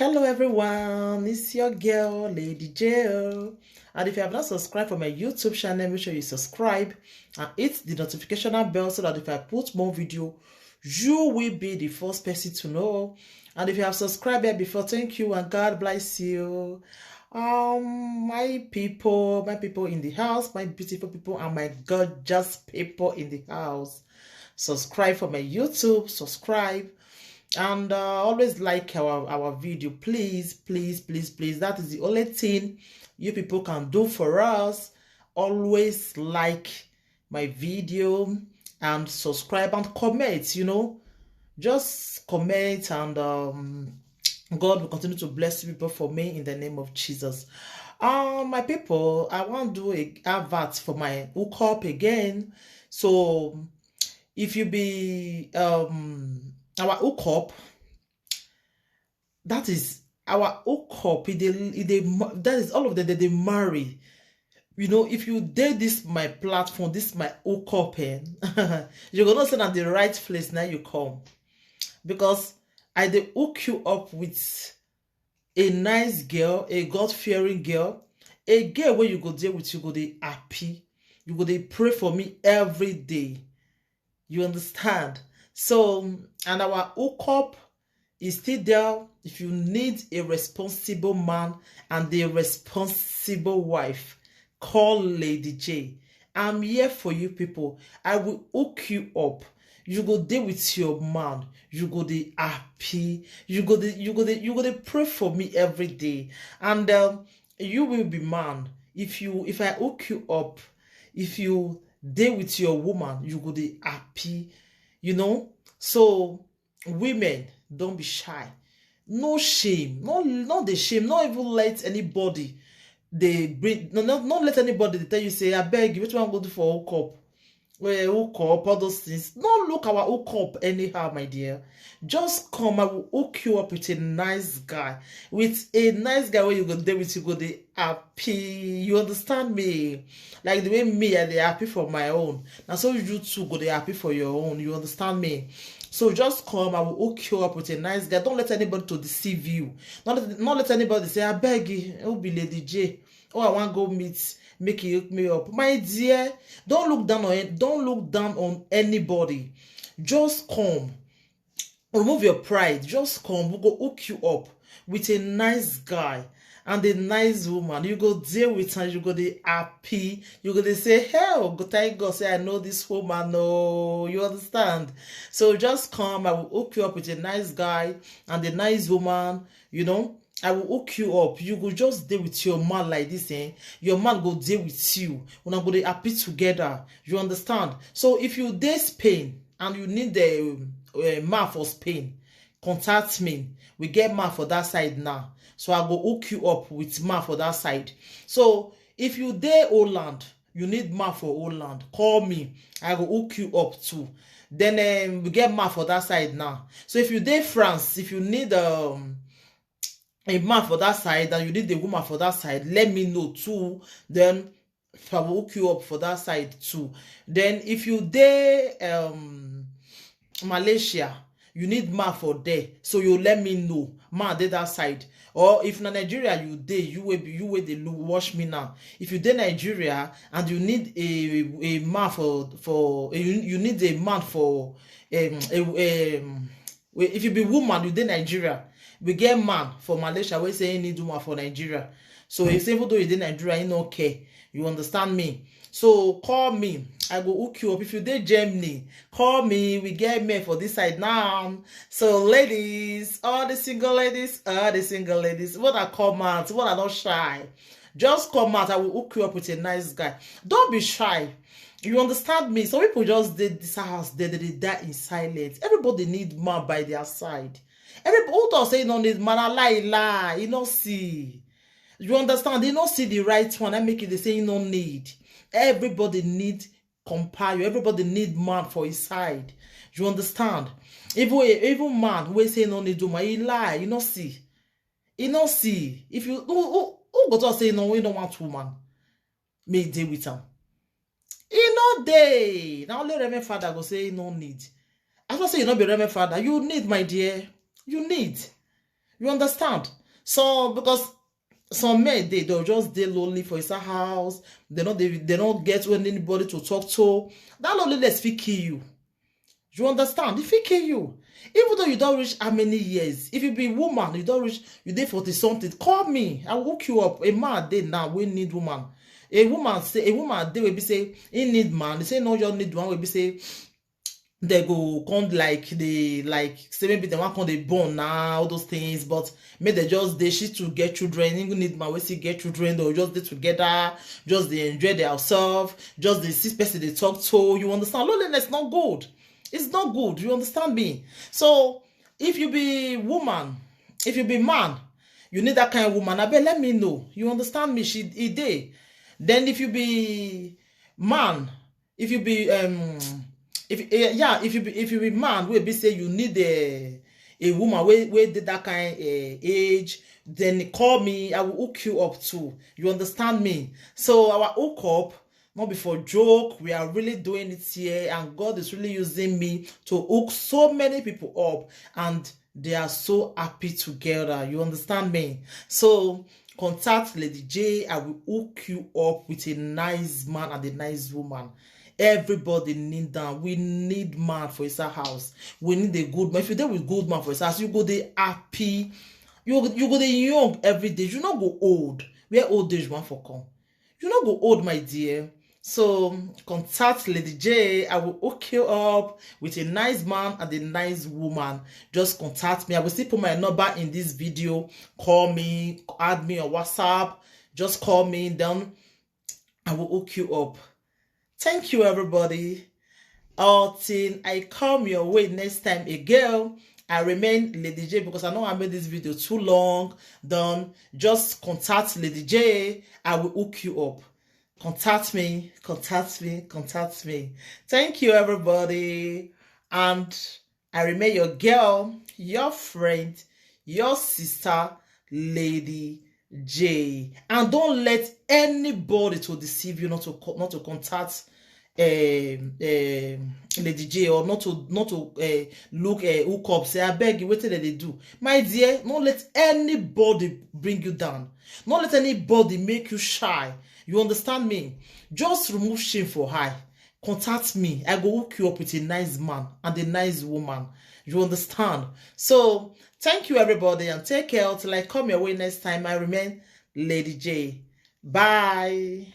Hello everyone, it's your girl Lady J. And if you have not subscribed for my YouTube channel, make sure you subscribe and hit the notification bell so that if I put more video, you will be the first person to know. And if you have subscribed here before, thank you and God bless you. My people in the house, my beautiful people and my gorgeous people in the house. Subscribe for my YouTube, subscribe and always like our video, please. That is the only thing you people can do for us. Always like my video and subscribe and comment, just comment, and God will continue to bless people for me in the name of Jesus. My people, I want to do a advert for my hookup again. So if you be our hookup, that is our hookup, that is all of them that they marry. If you date this my platform, this my hookup, you're gonna say at the right place now you come, because I dey hook you up with a nice girl, a God-fearing girl, a girl where you go there with, you go dey happy, you go dey pray for me every day. You understand? So, and our hookup is still there. If you need a responsible man and a responsible wife, call Lady J. I'm here for you people. I will hook you up. You go there with your man. You go there happy. You go there pray for me every day. And you will be man. If I hook you up, if you there with your woman, you go there happy. So women, don't be shy. No shame. Not the shame. Not even let anybody they bring. Not let anybody they tell you, say, I beg you, which one go do for hookup? Hook up, all those things. Don't look our hook up anyhow, my dear. Just come, I will hook you up with a nice guy. With a nice guy where you go there with, you go there happy. You understand me? Like the way me, I dey happy for my own. Now so you too go there happy for your own. You understand me? So just come, I will hook you up with a nice guy. Don't let anybody to deceive you. Not let anybody say, I beg you, it will be Lady J. Oh, I want to go meet, make you hook me up. My dear, don't look down on anybody. Just come. Remove your pride. Just come. We'll go hook you up with a nice guy and a nice woman. You go deal with her, you go dey happy. You go dey say, hell, go thank God, say I know this woman. No, you understand? So just come, I will hook you up with a nice guy and a nice woman, I will hook you up. You go just deal with your man like this, Your man go deal with you. When I go dey happy together. You understand? So if you dey Spain and you need a man for Spain, contact me. We get man for that side now. So I go hook you up with man for that side. So if you dey Holland, you need man for Holland, call me. I go hook you up too. Then we get man for that side now. So if you dey France, if you need a man for that side and you need a woman for that side, let me know too. Then I will hook you up for that side too. Then if you dey Malaysia, you need man for there, so you let me know. Man dey that side. Or if na Nigeria you dey, you will dey watch me now. If you dey Nigeria and you need a man for you need a man for if you be woman, you dey Nigeria, we get man for Malaysia wey say he need woman for Nigeria. So if even though you dey Nigeria, he no care. You understand me? So call me, I go hook you up. If you dey Germany, call me. We get men for this side now. So ladies, all the single ladies, what I come out, what I not shy, just come out. I will hook you up with a nice guy. Don't be shy. You understand me? Some people just did this house, they die in silence. Everybody need man by their side. Everybody who talk say no need man, I lie. You don't see. You understand? They don't see the right one. I make it. They say you don't need. Everybody need compare. Everybody need man for his side. You understand? Even man who say no need woman, he lie. You don't see. You don't see. If you who go to say no, we don't want woman, make deal with him. He no day. Now only Reverend Father go say no need. I don't say you not be Reverend Father. You need, my dear. You need. You understand? So because some men they'll just stay lonely for his house. They don't get anybody to talk to. That loneliness will kill you. You understand? If it kill you, even though you don't reach how many years, if you be woman, you don't reach, you did 40 something, call me. I will hook you up. A man dey now, we need woman. A woman they will be say, he need man. They say no, you need one. Will be say, they go come like they like say maybe they want come they born now all those things, but maybe they just they she to get children. You need my way see get children. They'll just they together, just they enjoy themselves, just the six person they talk to. You understand? Loneliness not good. It's not good. You understand me? So if you be woman, if you be man, you need that kind of woman. I bet let me know. You understand me? She day. Then if you be man, if you be if you be man, we be say you need a woman where did that kind age, then call me. I will hook you up too. You understand me? So our hook up. Not before joke, we are really doing it here, and God is really using me to hook so many people up, and they are so happy together. You understand me? So contact Lady J. I will hook you up with a nice man and a nice woman. Everybody need that. We need man for his house. We need a good man. If you're there with good man for his house, you go there happy. You go there young every day. You not go old. Where old age man for come. You not go old, my dear. So contact Lady J. I will hook you up with a nice man and a nice woman. Just contact me. I will still put my number in this video. Call me, add me on WhatsApp. Just call me, then I will hook you up. Thank you, everybody. Until I come your way next time again, I remain Lady J, because I know I made this video too long. Then just contact Lady J. I will hook you up. Contact me, contact me, contact me. Thank you, everybody. And I remain your girl, your friend, your sister, Lady J. And don't let anybody to deceive you not to contact Lady J, or not to look hook up. Say I beg you, what did they do? My dear, don't let anybody bring you down. Don't let anybody make you shy. You understand me? Just remove shame for her. Contact me. I go hook you up with a nice man and a nice woman. You understand? So thank you, everybody, and take care till I come your way next time. I remain Lady J. Bye.